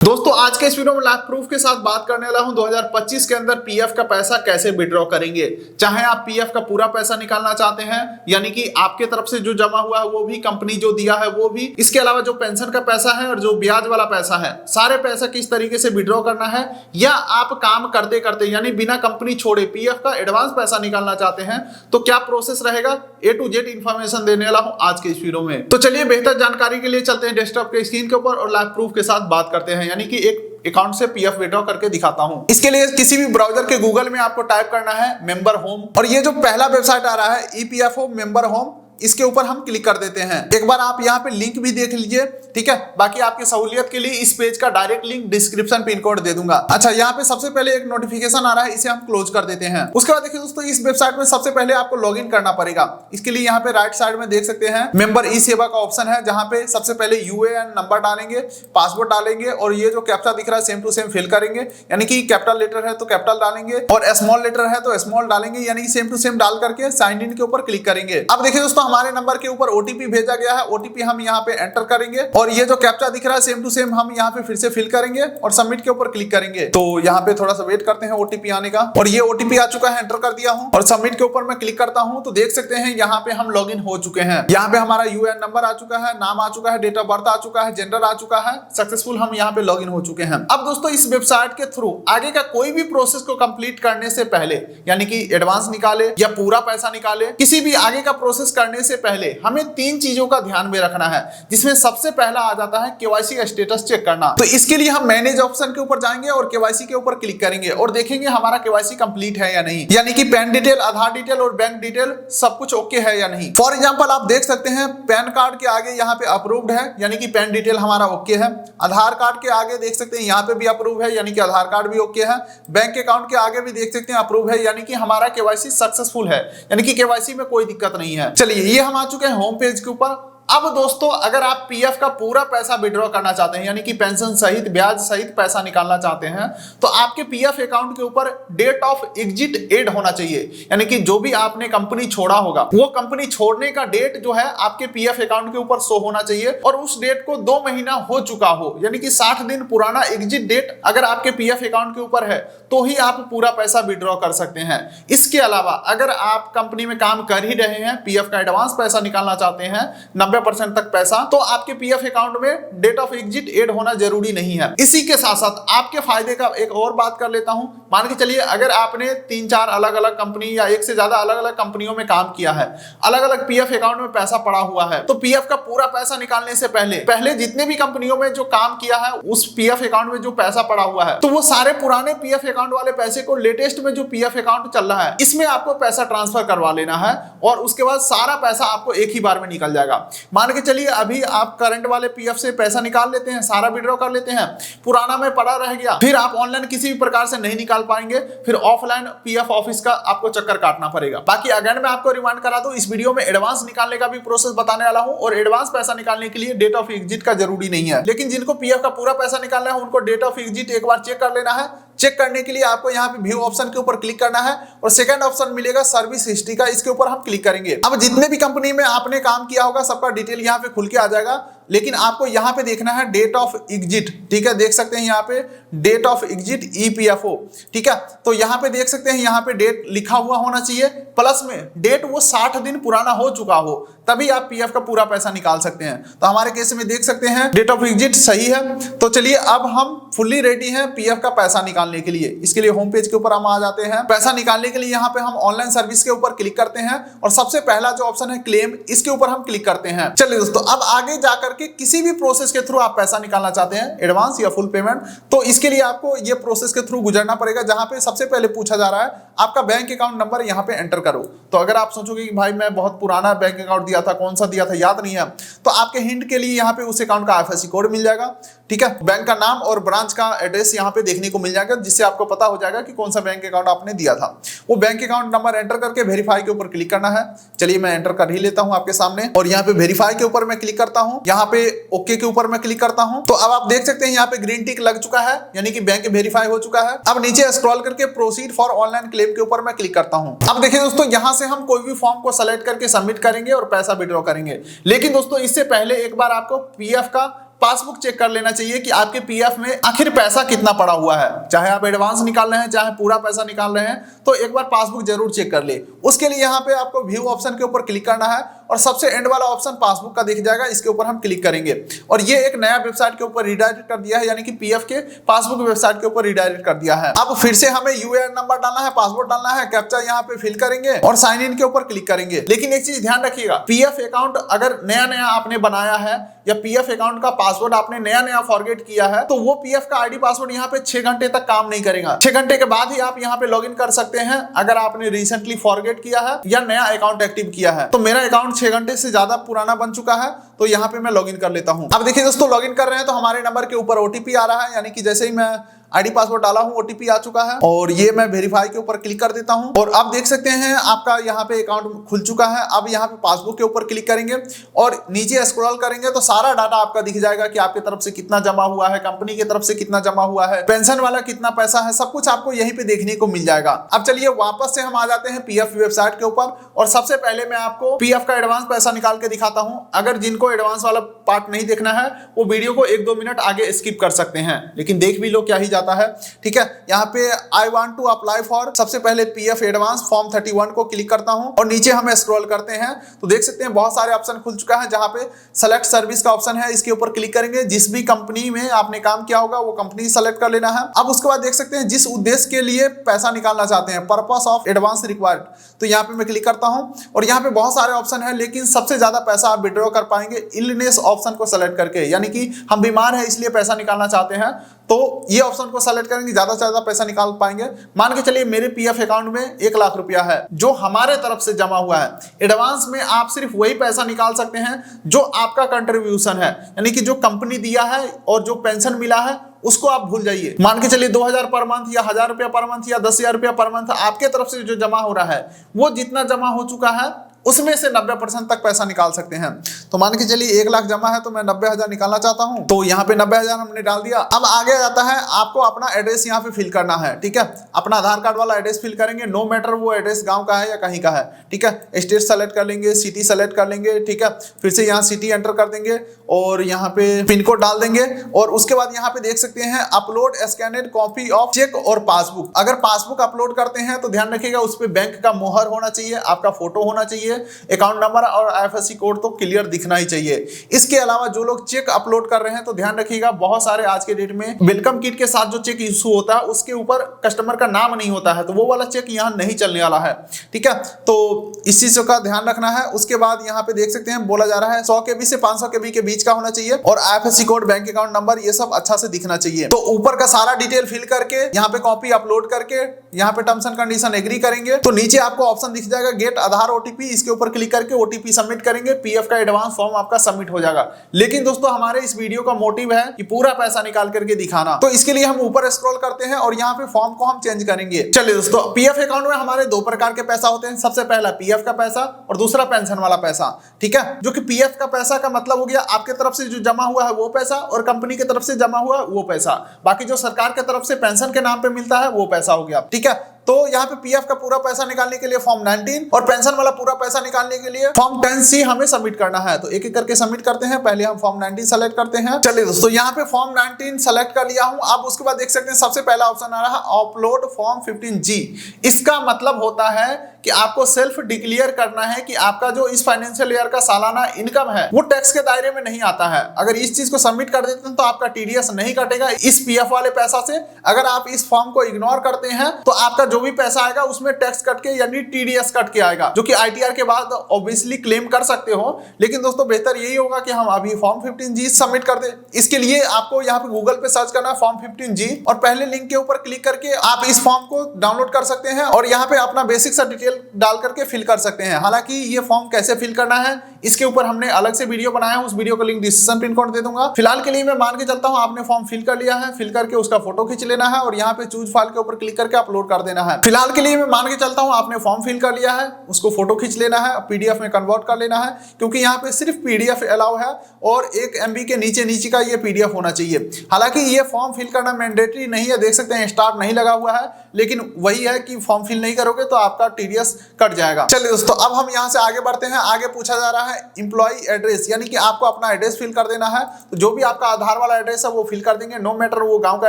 दोस्तों आज के इस वीडियो में लाइव प्रूफ के साथ बात करने वाला हूं 2025 के अंदर पीएफ का पैसा कैसे विड्रॉ करेंगे। चाहे आप पीएफ का पूरा पैसा निकालना चाहते हैं, यानी कि आपके तरफ से जो जमा हुआ है वो भी, कंपनी जो दिया है वो भी, इसके अलावा जो पेंशन का पैसा है और जो ब्याज वाला पैसा है, सारे पैसा किस तरीके से विड्रॉ करना है, या आप काम करते करते यानी बिना कंपनी छोड़े पीएफ का एडवांस पैसा निकालना चाहते हैं तो क्या प्रोसेस रहेगा, A to Z इंफॉर्मेशन देने वाला हूं आज के इस वीडियो में। तो चलिए बेहतर जानकारी के लिए चलते हैं डेस्कटॉप के स्क्रीन के ऊपर और लाइव प्रूफ के साथ बात करते हैं, यानी कि एक अकाउंट से पीएफ विड्रॉ करके दिखाता हूं। इसके लिए किसी भी ब्राउजर के गूगल में आपको टाइप करना है मेंबर होम, और ये जो पहला वेबसाइट आ रहा है ईपीएफओ मेंबर होम, इसके ऊपर हम क्लिक कर देते हैं। एक बार आप यहाँ पे लिंक भी देख लीजिए, ठीक है। बाकी आपकी सहूलियत के लिए इस पेज का direct link description pin code दे दूंगा। अच्छा, यहाँ पे सबसे पहले एक नोटिफिकेशन आ रहा है, इसे हम क्लोज कर देते हैं। उसके बाद देखिए दोस्तों, इस वेबसाइट में सबसे पहले आपको लॉगिन करना पड़ेगा। इसके लिए यहाँ पे राइट साइड में देख सकते हैं मेंबर ई सेवा का ऑप्शन है, जहाँ पे सबसे पहले यूएएन नंबर डालेंगे, पासवर्ड डालेंगे और ये जो कैप्चा दिख रहा है सेम टू सेम फिल करेंगे, यानी कि कैपिटल लेटर है तो कैपिटल डालेंगे और स्मॉल लेटर है तो स्मॉल डालेंगे, यानी कि सेम टू सेम डाल करके साइन इन के ऊपर क्लिक करेंगे। अब देखिए दोस्तों, हमारे नंबर के ऊपर ओटीपी भेजा गया है, ओटीपी हम यहाँ पे एंटर करेंगे और ये जो कैप्चा दिख रहा है सेम टू सेम हम यहाँ पे फिर से फिल करेंगे और सबमिट के ऊपर क्लिक करेंगे। तो यहाँ पे थोड़ा सा वेट करते हैं ओटीपी आने का, और ये ओटीपी आ चुका है, एंटर कर दिया हूँ और सबमिट के ऊपर मैं क्लिक करता हूँ तो देख सकते हैं यहाँ पे हम लॉगिन हो चुके हैं। यहाँ पे हमारा यूएएन नंबर आ चुका है, नाम आ चुका है, डेट ऑफ बर्थ आ चुका है, जेंडर आ चुका है, सक्सेसफुल हम यहाँ पे लॉगिन हो चुके हैं। अब दोस्तों, इस वेबसाइट के थ्रू आगे का कोई भी प्रोसेस को कंप्लीट करने से पहले, यानी कि एडवांस निकाले या पूरा पैसा निकाले, किसी भी आगे का प्रोसेस करने से पहले हमें तीन चीजों का ध्यान में रखना है, जिसमें सबसे पहला आ जाता है केवाईसी का स्टेटस चेक करना। तो इसके लिए हम मैनेज ऑप्शन के ऊपर जाएंगे और केवाईसी के ऊपर क्लिक करेंगे और देखेंगे हमारा केवाईसी कंप्लीट है या नहीं, यानी कि पैन डिटेल, आधार डिटेल और बैंक डिटेल सब कुछ ओके है या नहीं। फॉर एग्जांपल आप देख सकते हैं पैन कार्ड के आगे यहाँ पे अप्रूव्ड है, यानी कि पैन डिटेल हमारा ओके है। आधार कार्ड के आगे देख सकते हैं यहाँ पे भी अप्रूव है, यानी कि आधार कार्ड भी ओके है। बैंक अकाउंट के आगे भी देख सकते हैं अप्रूव है, यानी कि हमारा केवाईसी सक्सेसफुल है, यानी कि केवाईसी में कोई दिक्कत नहीं है। चलिए, ये हम आ चुके हैं होम पेज के ऊपर। अब दोस्तों, अगर आप पीएफ का पूरा पैसा विड्रॉ करना चाहते हैं, यानी कि पेंशन सहित ब्याज सहित पैसा निकालना चाहते हैं, तो आपके पीएफ अकाउंट के ऊपर डेट ऑफ एग्जिट ऐड होना चाहिए, यानी कि जो भी आपने कंपनी छोड़ा होगा वो कंपनी छोड़ने का डेट जो है आपके पीएफ अकाउंट के ऊपर शो होना चाहिए, और उस डेट को 2 महीना हो चुका हो, यानी कि 60 दिन पुराना एग्जिट डेट अगर आपके पीएफ अकाउंट के ऊपर है तो ही आप पूरा पैसा विड्रॉ कर सकते हैं। इसके अलावा अगर आप कंपनी में काम कर ही रहे हैं, पीएफ का एडवांस पैसा निकालना चाहते हैं 90% तक पैसा, तो आपके पीएफ अकाउंट में डेट ऑफ एग्जिट ऐड होना जरूरी नहीं है। इसी के साथ साथ आपके फायदे का एक और बात कर लेता हूं। मान के चलिए, अगर आपने 3-4 अलग अलग कंपनी या एक से ज्यादा अलग अलग कंपनियों में काम किया है, अलग अलग पीएफ अकाउंट में पैसा पड़ा हुआ है, तो पीएफ का पूरा पैसा निकालने से पहले जितने भी कंपनियों में जो काम किया है उस पीएफ अकाउंट में जो पैसा पड़ा हुआ है, तो वो सारे पुराने पीएफ अकाउंट वाले पैसे को लेटेस्ट में जो पीएफ अकाउंट चल रहा है इसमें आपको पैसा ट्रांसफर करवा लेना है, और उसके बाद सारा पैसा आपको एक ही बार में निकल जाएगा। मान के चलिए अभी आप करंट वाले पीएफ से पैसा निकाल लेते हैं, सारा विड्रॉ कर लेते हैं, पुराना में पड़ा रह गया, फिर आप ऑनलाइन किसी भी प्रकार से नहीं निकाल पाएंगे, फिर ऑफलाइन पीएफ ऑफिस का आपको चक्कर काटना पड़ेगा। बाकी अगेन मैं आपको रिमाइंड करा दूं, इस वीडियो में एडवांस निकालने का भी प्रोसेस बताने वाला हूं, और एडवांस पैसा निकालने के लिए डेट ऑफ एग्जिट का जरूरी नहीं है, लेकिन जिनको पीएफ का पूरा पैसा निकालना है उनको डेट ऑफ एग्जिट एक बार चेक कर लेना है। चेक करने के लिए आपको यहाँ पे व्यू ऑप्शन के ऊपर क्लिक करना है और सेकंड ऑप्शन मिलेगा सर्विस हिस्ट्री का, इसके ऊपर हम क्लिक करेंगे। अब जितने भी कंपनी में आपने काम किया होगा सबका डिटेल यहाँ पे खुल के आ जाएगा, लेकिन आपको यहाँ पे देखना है डेट ऑफ एग्जिट, ठीक है। देख सकते हैं यहाँ पे डेट ऑफ एग्जिट ईपीएफओ, ठीक है। तो यहाँ पे देख सकते हैं यहाँ पे डेट लिखा हुआ होना चाहिए, प्लस में डेट वो 60 दिन पुराना हो चुका हो, तभी आप पीएफ का पूरा पैसा निकाल सकते हैं। तो हमारे केस में देख सकते हैं डेट ऑफ एग्जिट सही है। तो चलिए, अब हम फुल्ली रेडी हैं पीएफ का पैसा निकालने के लिए। इसके लिए होम पेज के ऊपर हम आ जाते हैं। पैसा निकालने के लिए यहाँ पे हम ऑनलाइन सर्विस के ऊपर क्लिक करते हैं और सबसे पहला जो ऑप्शन है क्लेम, इसके ऊपर हम क्लिक करते हैं। चलिए दोस्तों, अब आगे जाकर के किसी भी प्रोसेस के थ्रू आप पैसा निकालना चाहते हैं, एडवांस या फुल पेमेंट, तो इसके लिए आपको ये प्रोसेस के थ्रू गुजरना पड़ेगा, जहां पे सबसे पहले पूछा जा रहा है आपका बैंक अकाउंट नंबर यहाँ पे एंटर करो। तो अगर आप सोचोगे कि भाई मैं बहुत पुराना बैंक अकाउंट दिया था, कौन सा दिया था याद नहीं है, तो आपके हिंट के लिए यहाँ पे उस अकाउंट का आईएफएससी कोड मिल जाएगा, ठीक है। बैंक का नाम और ब्रांच का एड्रेस यहाँ पे देखने को मिल जाएगा, जिससे आपको पता हो जाएगा कि कौन सा बैंक अकाउंट आपने दिया था। वो बैंक अकाउंट नंबर एंटर करके वेरीफाई के ऊपर क्लिक करना है। चलिए, मैं एंटर कर ही लेता हूँ आपके सामने, और यहाँ पे वेरीफाई के ऊपर मैं क्लिक करता हूँ, यहाँ पे ओके के ऊपर मैं क्लिक करता हूँ। तो अब आप देख सकते हैं यहाँ पे ग्रीन टिक लग चुका है, यानी कि बैंक वेरीफाई हो चुका है। अब नीचे स्क्रॉल करके प्रोसीड फॉर ऑनलाइन क्लेम के ऊपर मैं क्लिक करता हूँ। अब देखिए दोस्तों, यहाँ से हम कोई भी फॉर्म को सेलेक्ट करके सबमिट करेंगे और पैसा विड्रॉ करेंगे, लेकिन दोस्तों इससे पहले एक बार आपको पीएफ का पासबुक चेक कर लेना चाहिए कि आपके पीएफ में आखिर पैसा कितना पड़ा हुआ है। चाहे आप एडवांस निकाल रहे हैं, चाहे पूरा पैसा निकाल रहे हैं, तो एक बार पासबुक जरूर चेक कर ले। उसके लिए यहाँ पे आपको व्यू ऑप्शन के ऊपर क्लिक करना है और सबसे एंड वाला ऑप्शन पासबुक का दिख जाएगा, इसके ऊपर हम क्लिक करेंगे और ये एक नया वेबसाइट के ऊपर रिडायरेक्ट कर दिया है, यानी कि पीएफ के पासबुक वेबसाइट के ऊपर रिडायरेक्ट कर दिया है। अब फिर से हमें यूएएन नंबर डालना है, पासवर्ड डालना है, कैप्चा यहाँ पे फिल करेंगे और साइन इन के ऊपर क्लिक करेंगे। लेकिन एक चीज ध्यान रखिएगा, पीएफ अकाउंट अगर नया नया आपने बनाया है या पीएफ अकाउंट का पासवर्ड आपने नया नया फॉरगेट किया है, तो वो पीएफ का आईडी पासवर्ड यहाँ पे 6 घंटे तक काम नहीं करेगा। 6 घंटे के बाद ही आप यहाँ पे लॉगिन कर सकते हैं अगर आपने रिसेंटली फॉरगेट किया है या नया अकाउंट एक्टिव किया है। तो मेरा अकाउंट 6 घंटे से ज्यादा पुराना बन चुका है, तो यहाँ पे मैं लॉगिन कर लेता हूँ। अब देखिए दोस्तों, लॉगिन कर रहे हैं तो हमारे नंबर के ऊपर ओटीपी आ रहा है, यानी कि जैसे ही मैं आईडी पासवर्ड डाला हूं ओटीपी आ चुका है और ये मैं वेरीफाई के ऊपर क्लिक कर देता हूं और आप देख सकते हैं आपका यहाँ पे अकाउंट खुल चुका है। अब यहाँ पे पासबुक के ऊपर क्लिक करेंगे और नीचे स्क्रॉल करेंगे तो सारा डाटा आपका दिख जाएगा कि आपकी तरफ से कितना जमा हुआ है, कंपनी की तरफ से कितना जमा हुआ है, पेंशन वाला कितना पैसा है, सब कुछ आपको यहीं पे देखने को मिल जाएगा। अब चलिए वापस से हम आ जाते हैं पीएफ वेबसाइट के ऊपर और सबसे पहले मैं आपको पीएफ का एडवांस पैसा निकाल के दिखाता हूं। अगर जिनको एडवांस वाला पार्ट नहीं देखना है वो वीडियो को 1-2 मिनट आगे स्किप कर सकते हैं, लेकिन देख भी लो क्या ही जाता है। ठीक है, यहाँ पे I want to apply for, सबसे पहले पीएफ एडवांस फॉर्म 31 को क्लिक करता हूं और नीचे हम स्क्रॉल करते हैं तो देख सकते हैं बहुत सारे ऑप्शन खुल चुका है। जहां पे सेलेक्ट सर्विस का ऑप्शन है, इसके ऊपर क्लिक करेंगे। जिस भी कंपनी में आपने काम किया होगा वो कंपनी सेलेक्ट कर लेना है। अब उसके बाद देख सकते हैं जिस उद्देश्य के लिए पैसा निकालना चाहते हैं, पर्पस ऑफ एडवांस रिक्वायर्ड, तो यहाँ पे मैं क्लिक करता हूं और यहाँ पे बहुत सारे ऑप्शन है, लेकिन सबसे ज्यादा पैसा आप विड्रॉ कर पाएंगे इलनेस ऑप्शन को सेलेक्ट करके, यानी कि हम बीमार है इसलिए पैसा निकालना चाहते हैं तो ये ऑप्शन को सेलेक्ट करेंगे, ज्यादा से ज्यादा पैसा निकाल पाएंगे। मान के चलिए मेरे पीएफ अकाउंट में 1 लाख रुपया है जो हमारे तरफ से जमा हुआ है। एडवांस में आप सिर्फ वही पैसा निकाल सकते हैं जो आपका कंट्रीब्यूशन है, यानी कि जो कंपनी दिया है और जो पेंशन मिला है उसको आप भूल जाइए। मान के चलिए 2000 पर मंथ या 1000 रुपया पर मंथ या 10,000 रुपया पर मंथ आपके तरफ से जो जमा हो रहा है वो जितना जमा हो चुका है उसमें से 90% तक पैसा निकाल सकते हैं। तो मान के चलिए 1 लाख जमा है तो मैं 90,000 निकालना चाहता हूं, तो यहाँ पे 90,000 हमने डाल दिया। अब आगे जाता है आपको अपना एड्रेस यहाँ पे फिल करना है। ठीक है, अपना आधार कार्ड वाला एड्रेस फिल करेंगे, नो मैटर वो एड्रेस गांव का है या कहीं का है। ठीक है, स्टेट सेलेक्ट कर लेंगे, सिटी सेलेक्ट कर लेंगे। ठीक है, फिर से यहाँ सिटी एंटर कर देंगे और यहाँ पे पिन कोड डाल देंगे और उसके बाद यहाँ पे देख सकते हैं अपलोड स्कैनेड कॉपी ऑफ चेक और पासबुक। अगर पासबुक अपलोड करते हैं तो ध्यान रखिएगा उस पर बैंक का मोहर होना चाहिए, आपका फोटो होना चाहिए, अकाउंट नंबर और आईएफएससी कोड तो क्लियर दिखना ही चाहिए। इसके अलावा जो लोग चेक अपलोड कर रहे हैं तो ध्यान रखिएगा बहुत सारे आज के डेट में वेलकम किट के साथ जो चेक इशू होता है उसके ऊपर कस्टमर का नाम नहीं होता है, तो वो वाला चेक यहाँ नहीं चलने वाला है। ठीक है, तो इस चीज का ध्यान रखना है। उसके बाद यहाँ पे देख सकते हैं बोला जा रहा है 100 KB से 500 KB के बीच का होना चाहिए और IFSC code, bank account number ये सब अच्छा से दिखना चाहिए। तो ऊपर का सारा डिटेल फिल करके यहाँ पे कॉपी अपलोड करके यहाँ पे टर्म्स एंड कंडीशन एग्री करेंगे तो नीचे आपको ऑप्शन दिख जाएगा गेट आधार ओटीपी, इसके ऊपर क्लिक करके ओटीपी सबमिट करेंगे, पीएफ का एडवांस फॉर्म आपका सबमिट हो जाएगा। लेकिन दोस्तों हमारे इस वीडियो का मोटिव है कि पूरा पैसा निकाल करके दिखाना, तो इसके लिए हम ऊपर स्क्रॉल करते हैं और यहाँ पे फॉर्म को हम चेंज करेंगे। चलिए दोस्तों, पीएफ अकाउंट में हमारे 2 प्रकार के पैसा होते हैं, सबसे पहला पीएफ का पैसा और दूसरा पेंशन वाला पैसा। ठीक है, जो कि पीएफ का पैसा का मतलब हो गया आपके तरफ से जो जमा हुआ है वो पैसा और कंपनी की तरफ से जमा हुआ वो पैसा, बाकी जो सरकार की तरफ से पेंशन के नाम पे मिलता है वो पैसा हो गया। ठीक है, तो यहाँ पे पीएफ का पूरा पैसा निकालने के लिए फॉर्म 19 और पेंशन वाला पूरा पैसा निकालने के लिए फॉर्म 10C हमें सबमिट करना है। तो एक एक करके सबमिट करते हैं। पहले हम फॉर्म 19 सेलेक्ट करते हैं। चलिए दोस्तों, यहाँ पे फॉर्म 19 सेलेक्ट कर लिया हूं। अब उसके बाद देख सकते हैं सबसे पहला ऑप्शन आ रहा है अपलोड फॉर्म 15G। इसका मतलब होता है कि आपको सेल्फ डिक्लेयर करना है कि आपका जो इस फाइनेंशियल ईयर का सालाना इनकम है वो टैक्स के दायरे में नहीं आता है। अगर इस चीज को सबमिट कर देते हैं तो आपका टीडीएस नहीं कटेगा इस पीएफ वाले पैसा से। अगर आप इस फॉर्म को इग्नोर करते हैं तो आपका जो भी पैसा आएगा उसमें टैक्स कट के यानी टीडीएस कट के आएगा, जो कि आईटीआर के बाद ऑब्वियसली क्लेम कर सकते हो। लेकिन दोस्तों बेहतर यही होगा कि हम अभी फॉर्म 15G सबमिट कर दें। इसके लिए आपको यहाँ पे गूगल पे सर्च करना है फॉर्म 15G और पहले लिंक के ऊपर क्लिक करके आप इस फॉर्म को डाउनलोड कर सकते हैं और यहाँ पे अपना बेसिक सा डिटेल डाल करके फिल कर सकते हैं। हालांकि ये फॉर्म कैसे फिल करना है इसके ऊपर हमने अलग से वीडियो बनाया है, उस वीडियो का लिंक डिस्क्रिप्शन पिन कोड दे दूंगा। फिलहाल के लिए मैं मान के चलता हूं आपने फॉर्म फिल कर लिया है, फिल करके उसका फोटो खींच लेना है और यहाँ पे चूज फाइल के ऊपर क्लिक करके अपलोड कर देना है। फिलहाल के लिए मैं मान के चलता हूं आपने फॉर्म फिल कर लिया है, उसको फोटो खींच लेना है, पीडीएफ में कन्वर्ट कर लेना है, क्योंकि यहाँ पे सिर्फ पीडीएफ अलाउ है और 1 MB के नीचे का ये पीडीएफ होना चाहिए। हालांकि ये फॉर्म फिल करना मैंडेटरी नहीं है, देख सकते हैं स्टार्ट नहीं लगा हुआ है, लेकिन वही है कि फॉर्म फिल नहीं करोगे तो आपका टीडीएस कट जाएगा। चलिए दोस्तों, अब हम यहाँ से आगे बढ़ते हैं। आगे पूछा जा रहा है एम्प्लॉय एड्रेस, यानी कि आपको अपना एड्रेस फिल कर देना है। तो जो भी आपका आधार वाला एड्रेस है वो फिल कर देंगे, नो मैटर वो गांव का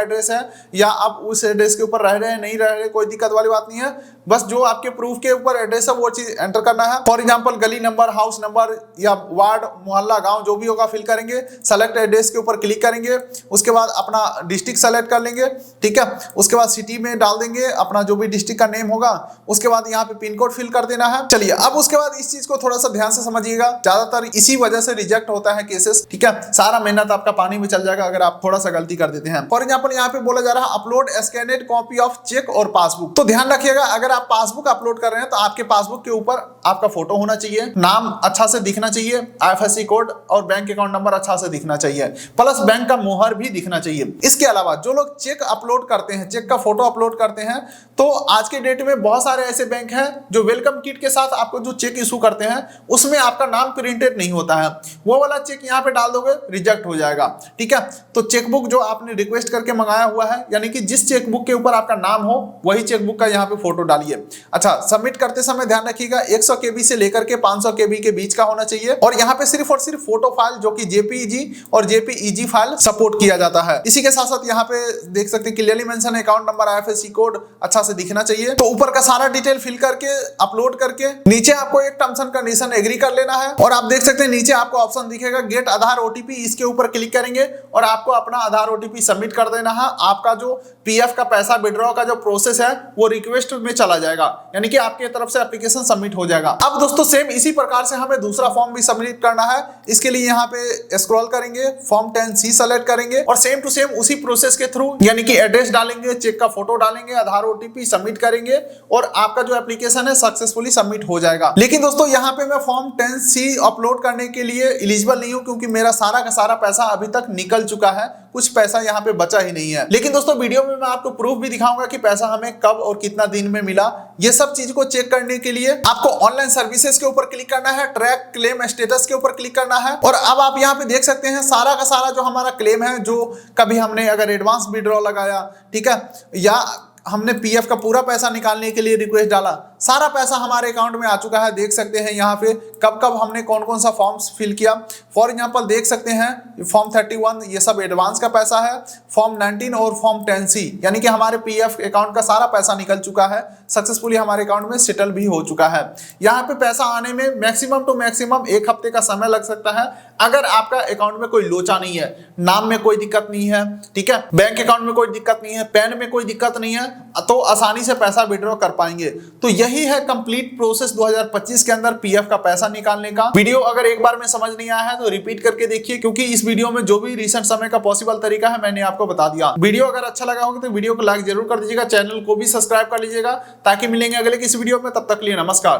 एड्रेस है या आप उस एड्रेस के ऊपर रह रहे हैं नहीं रह रहे, कोई दिक्कत वाली बात नहीं है। बस जो आपके प्रूफ के ऊपर एड्रेस है वो चीज एंटर करना है। फॉर एग्जांपल गली नंबर, हाउस नंबर या वार्ड, मोहल्ला, गांव जो भी होगा फिल करेंगे। सेलेक्ट एड्रेस के ऊपर क्लिक करेंगे, उसके बाद अपना डिस्ट्रिक्ट सेलेक्ट कर लेंगे, ठीक है। उसके बाद सिटी में डाल देंगे अपना जो भी डिस्ट्रिक्ट का नेम होगा। उसके बाद यहाँ पे पिन कोड फिल कर देना है। चलिए अब उसके बाद इस चीज को थोड़ा सा ध्यान से समझिएगा, ज्यादातर इसी वजह से रिजेक्ट होता है केसेस, ठीक है। सारा मेहनत आपका पानी में चल जाएगा अगर आप थोड़ा सा गलती कर देते हैं। फॉर एग्जांपल यहाँ पे बोला जा रहा है अपलोड स्कैनेड कॉपी ऑफ चेक और पासबुक। तो ध्यान रखिएगा अगर आप पासबुक अपलोड कर रहे हैं तो आपके पासबुक के ऊपर आपका फोटो होना चाहिए, नाम अच्छा से दिखना चाहिए, IFSC कोड और बैंक अकाउंट नंबर अच्छा से दिखना चाहिए, प्लस बैंक का मुहर भी दिखना चाहिए। इसके अलावा जो लोग चेक अपलोड करते हैं, चेक का फोटो अपलोड करते हैं, तो आज के डेट में बहुत सारे ऐसे बैंक हैं जो वेलकम किट के साथ आपको जो चेक इशू करते हैं उसमें आपका नाम प्रिंटेड नहीं होता है। वो वाला चेक यहाँ पे डाल दोगे रिजेक्ट हो जाएगा, ठीक है। तो चेकबुक जो आपने रिक्वेस्ट करके मंगाया हुआ है, यानी कि जिस चेकबुक के ऊपर आपका नाम हो वही चेकबुक का यहाँ पे फोटो डालिए। अच्छा, सबमिट करते समय ध्यान रखिएगा 100 KB से लेकर के 500 KB के बीच का होना चाहिए और यहाँ पे सिर्फ और सिर्फ फोटो फाइल जो कि JPEG और JPEG फाइल सपोर्ट किया जाता है। इसी के साथ साथ यहाँ पे देख सकते हैं clearly mention account number, IFSC code अच्छा से दिखना चाहिए। तो ऊपर का सारा डिटेल फिल करके अपलोड करके नीचे आपको एक टर्म्स एंड कंडीशन एग्री कर लेना है और आप देख सकते हैं नीचे आपको ऑप्शन दिखेगा गेट आधार OTP, इसके ऊपर क्लिक करेंगे और आपको अपना आधार OTP सबमिट कर देना है। आपका जो PF का पैसा विड्रॉ का जो प्रोसेस है वो रिक्वेस्ट में चला जाएगा, यानी कि आपके तरफ से एप्लीकेशन सबमिट हो जाएगा। अब दोस्तों सेम इसी प्रकार से हमें दूसरा फॉर्म भी सबमिट करना है। इसके लिए यहाँ पे स्क्रॉल करेंगे, फॉर्म 10C सेलेक्ट करेंगे और सेम टू सेम उसी प्रोसेस के थ्रू, यानी कि एड्रेस डालेंगे, चेक का फोटो डालेंगे, आधार OTP सबमिट करेंगे और आपका जो एप्लीकेशन है सक्सेसफुली सबमिट हो जाएगा। लेकिन दोस्तों यहाँ पे मैं फॉर्म 10C अपलोड करने के लिए एलिजिबल नहीं हूँ क्योंकि मेरा सारा का सारा पैसा अभी तक निकल चुका है, कुछ पैसा यहाँ पे बचा ही नहीं है। लेकिन दोस्तों वीडियो में मैं आपको प्रूफ भी दिखाऊंगा कि पैसा हमें कब और कितना दिन में मिला। ये सब चीज को चेक करने के लिए आपको ऑनलाइन सर्विसेज के ऊपर क्लिक करना है, ट्रैक क्लेम स्टेटस के ऊपर क्लिक करना है और अब आप यहाँ पे देख सकते हैं सारा का सारा जो हमारा क्लेम है, जो कभी हमने अगर एडवांस विड्रॉ लगाया, ठीक है, या हमने PF का पूरा पैसा निकालने के लिए रिक्वेस्ट डाला, सारा पैसा हमारे अकाउंट में आ चुका है। देख सकते हैं यहाँ पे कब कब हमने कौन कौन सा फॉर्म्स फिल किया। फॉर एग्जांपल देख सकते हैं फॉर्म 31 ये सब एडवांस का पैसा है, फॉर्म 19 और फॉर्म 10C यानी कि हमारे PF अकाउंट का सारा पैसा निकल चुका है, सक्सेसफुली हमारे अकाउंट में सेटल भी हो चुका है। यहाँ पे पैसा आने में मैक्सिमम टू मैक्सिमम 1 हफ्ते का समय लग सकता है अगर आपका अकाउंट में कोई लोचा नहीं है, नाम में कोई दिक्कत नहीं है, ठीक है, बैंक अकाउंट में कोई दिक्कत नहीं है, पैन में कोई दिक्कत नहीं है, तो आसानी से पैसा विड्रॉ कर पाएंगे। तो यही है कंप्लीट प्रोसेस 2025 के अंदर PF का पैसा निकालने का। वीडियो अगर एक बार में समझ नहीं आया है तो रिपीट करके देखिए, क्योंकि इस वीडियो में जो भी रिसेंट समय का पॉसिबल तरीका है मैंने आपको बता दिया। वीडियो अगर अच्छा लगा होगा तो वीडियो को लाइक जरूर कर दीजिएगा, चैनल को भी सब्सक्राइब कर लीजिएगा, ताकि मिलेंगे अगले किसी वीडियो में। तब तक के लिए नमस्कार।